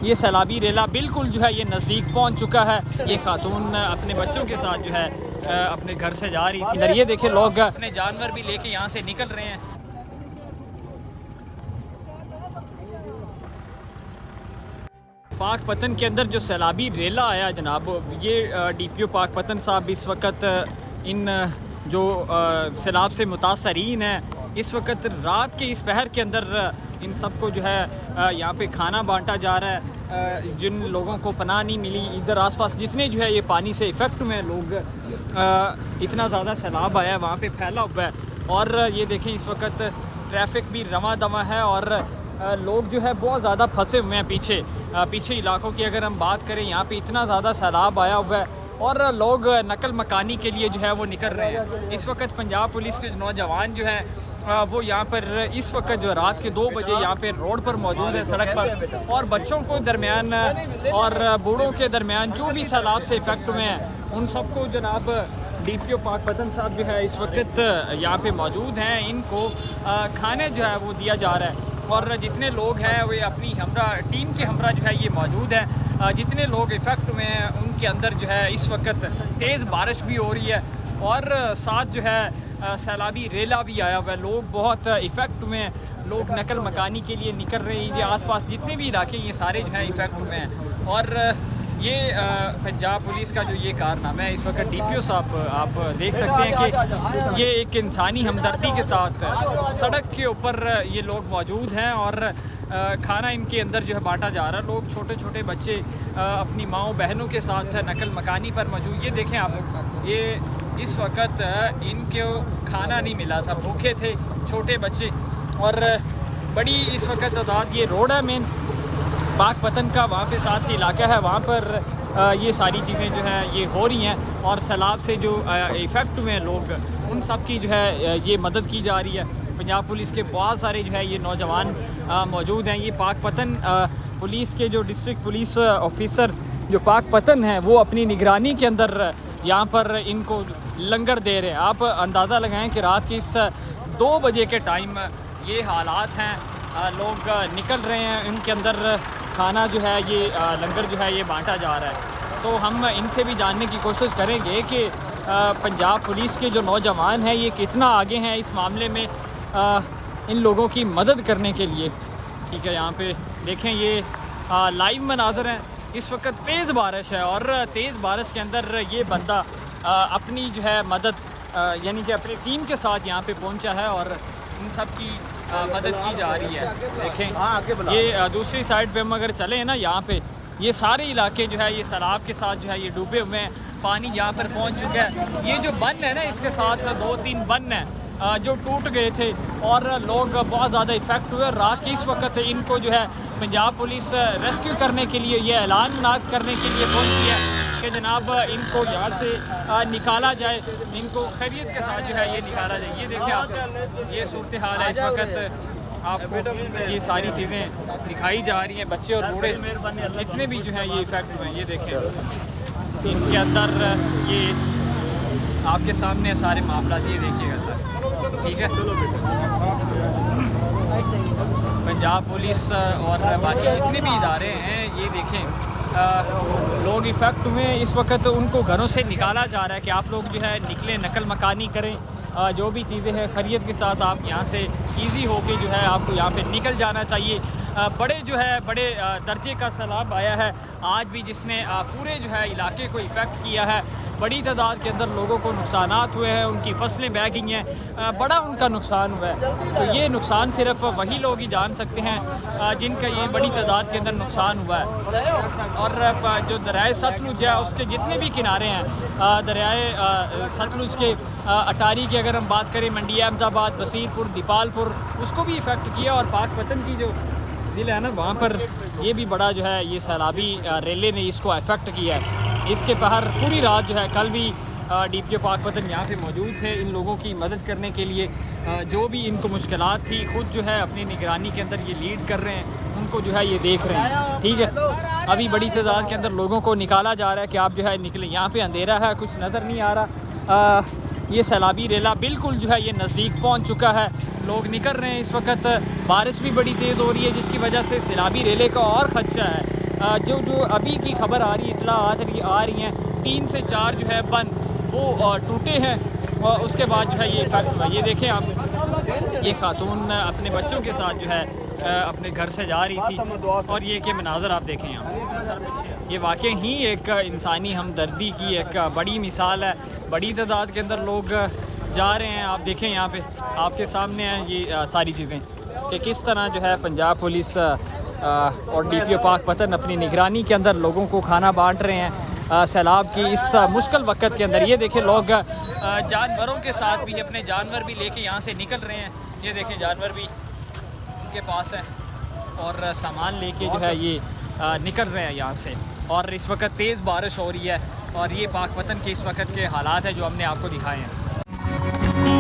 ये सैलाबी रेला बिल्कुल जो है ये नज़दीक पहुंच चुका है। ये खातून अपने बच्चों के साथ जो है अपने घर से जा रही थी। इधर ये देखे लोग अपने जानवर भी लेके यहाँ से निकल रहे हैं। पाकपतन के अंदर जो सैलाबी रेला आया जनाब, ये डीपीओ पाकपतन साहब इस वक्त इन जो सैलाब से मुतासरीन हैं, इस वक्त रात के इस पहर के अंदर इन सबको जो है यहाँ पे खाना बांटा जा रहा है। जिन लोगों को पनाह नहीं मिली, इधर आसपास जितने जो है ये पानी से इफ़ेक्ट में लोग, इतना ज़्यादा सैलाब आया है, वहाँ पे फैला हुआ है। और ये देखें इस वक्त ट्रैफिक भी रवा दवा है और लोग जो है बहुत ज़्यादा फंसे हुए हैं पीछे इलाकों की। अगर हम बात करें, यहाँ पे इतना ज़्यादा सैलाब आया हुआ है और लोग नकल मकानी के लिए जो है वो निकल रहे हैं। इस वक्त पंजाब पुलिस के नौजवान जो है वो यहाँ पर इस वक्त जो रात के 2 बजे यहाँ पे रोड पर मौजूद है, सड़क पर, और बच्चों को दरमियान और बूढ़ों के दरमियान जो भी सैलाब से इफ़ेक्ट हुए हैं उन सबको जनाब डीपीओ पाकपतन साहब जो है इस वक्त यहाँ पे मौजूद हैं। इनको खाने जो है वो दिया जा रहा है और जितने लोग हैं वे अपनी हमरा टीम के हमरा जो है ये मौजूद है। जितने लोग इफ़ेक्ट हुए हैं उनके अंदर जो है इस वक्त तेज़ बारिश भी हो रही है और साथ जो है सैलाबी रेला भी आया हुआ है। लोग बहुत इफ़ेक्ट हुए हैं, लोग नकल मकानी के लिए निकल रहे हैं। ये आसपास जितने भी इलाके ये सारे जो है इफ़ेक्ट हुए हैं। और ये पंजाब पुलिस का जो ये कारनामा है इस वक्त डीपीओ साहब आप देख सकते हैं कि ये एक इंसानी हमदर्दी के तहत सड़क के ऊपर ये लोग मौजूद हैं और खाना इनके अंदर जो है बांटा जा रहा है। लोग छोटे छोटे बच्चे अपनी माँओं बहनों के साथ नकल मकानी पर मौजूद। ये देखें आप, ये इस वक्त इनको खाना नहीं मिला था, भूखे थे छोटे बच्चे। और बड़ी इस वक्त तादाद, ये रोड है मेन पाकपतन का, वहाँ पे साथ ही इलाका है, वहाँ पर ये सारी चीज़ें जो हैं ये हो रही हैं और सैलाब से जो इफ़ेक्ट हुए हैं लोग, उन सब की जो है ये मदद की जा रही है। पंजाब पुलिस के बहुत सारे जो है ये नौजवान मौजूद हैं। ये पाकपतन पुलिस के जो डिस्ट्रिक्ट पुलिस ऑफिसर जो पाकपतन है वो अपनी निगरानी के अंदर यहाँ पर इनको लंगर दे रहे हैं। आप अंदाज़ा लगाएं कि रात के इस 2 बजे के टाइम ये हालात हैं, लोग निकल रहे हैं, इनके अंदर खाना जो है ये लंगर जो है ये बांटा जा रहा है। तो हम इनसे भी जानने की कोशिश करेंगे कि पंजाब पुलिस के जो नौजवान हैं ये कितना आगे हैं इस मामले में इन लोगों की मदद करने के लिए। ठीक है, यहाँ पे देखें ये लाइव मनाजर हैं। इस वक्त तेज़ बारिश है और तेज़ बारिश के अंदर ये बंदा अपनी जो है मदद यानी कि अपनी टीम के साथ यहाँ पे पहुँचा है और इन सब की मदद की जा रही है। देखें ये दूसरी साइड पे हम अगर चले हैं ना, यहाँ पे ये सारे इलाके जो है ये सैलाब के साथ जो है ये डूबे हुए हैं। पानी यहाँ पर पहुँच चुका है। ये जो बन है ना, इसके साथ 2-3 बन हैं जो टूट गए थे और लोग बहुत ज़्यादा इफ़ेक्ट हुए। रात के इस वक्त इनको जो है पंजाब पुलिस रेस्क्यू करने के लिए, ये ऐलान करने के लिए पहुँची है कि जनाब इनको यहाँ से निकाला जाए, इनको खैरियत के साथ जो है ये निकाला जाए। ये देखिए आप, ये सूरत हाल है इस वक्त। आपको ये सारी चीज़ें दिखाई जा रही हैं। बच्चे और बूढ़े जितने भी जो हैं ये इफ़ेक्ट हुए हैं, ये देखें इनके अंदर ये आपके सामने सारे मामला। ये देखिएगा सर, ठीक है। पंजाब पुलिस और बाकी जितने भी इदारे हैं ये देखें लोग इफ़ेक्ट हुए इस वक्त, उनको घरों से निकाला जा रहा है कि आप लोग जो है निकलें, नकल मकानी करें, जो भी चीज़ें हैं खैरियत के साथ आप यहाँ से इजी होके जो है आपको यहाँ पे निकल जाना चाहिए। बड़े जो है बड़े दर्जे का सैलाब आया है आज भी, जिसने पूरे जो है इलाके को इफ़ेक्ट किया है। बड़ी तादाद के अंदर लोगों को नुकसानात हुए हैं, उनकी फसलें बह गई हैं, बड़ा उनका नुकसान हुआ है। तो ये नुकसान सिर्फ वही लोग ही जान सकते हैं जिनका ये बड़ी तादाद के अंदर नुकसान हुआ है। और जो दरियाए सतलुज है उसके जितने भी किनारे हैं, दरियाए सतलुज के अटारी की अगर हम बात करें, मंडी अहमदाबाद, बसीरपुर, दीपालपुर, उसको भी इफ़ेक्ट किया। और पाकपतन की जो ज़िला है ना, वहाँ पर ये भी बड़ा जो है ये सैलाबी रेले ने इसको अफेक्ट किया है। इसके बाहर पूरी रात जो है कल भी डीपीओ पाकपतन यहाँ पे मौजूद थे इन लोगों की मदद करने के लिए। जो भी इनको मुश्किलात थी खुद जो है अपनी निगरानी के अंदर ये लीड कर रहे हैं, उनको जो है ये देख रहे हैं। ठीक है, अभी बड़ी तादाद के अंदर लोगों को निकाला जा रहा है कि आप जो है निकलें। यहाँ पे अंधेरा है, कुछ नज़र नहीं आ रहा। ये सैलाबी रेला बिल्कुल जो है ये नज़दीक पहुँच चुका है, लोग निकल रहे हैं। इस वक्त बारिश भी बड़ी तेज़ हो रही है जिसकी वजह से सैलाबी रेले का और ख़दशा है जो अभी की खबर आ रही है, इतलात आ रही हैं 3 से 4 जो है बन वो टूटे हैं। और उसके बाद जो है ये देखें आप, ये खातून अपने बच्चों के साथ जो है अपने घर से जा रही थी और ये के मनाज़र आप देखें यहाँ, ये वाकई ही एक इंसानी हमदर्दी की एक बड़ी मिसाल है। बड़ी तादाद के अंदर लोग जा रहे हैं। आप देखें यहाँ पे आपके सामने हैं ये सारी चीज़ें कि किस तरह जो है पंजाब पुलिस और DPO पाकपतन अपनी निगरानी के अंदर लोगों को खाना बांट रहे हैं सैलाब की इस मुश्किल वक्त के अंदर। ये देखें लोग जानवरों के साथ भी अपने जानवर भी लेके यहाँ से निकल रहे हैं। ये देखें जानवर भी उनके पास है और सामान लेके जो है ये निकल रहे हैं यहाँ से। और इस वक्त तेज़ बारिश हो रही है और ये पाकपतन के इस वक्त के हालात है जो हमने आपको दिखाए हैं।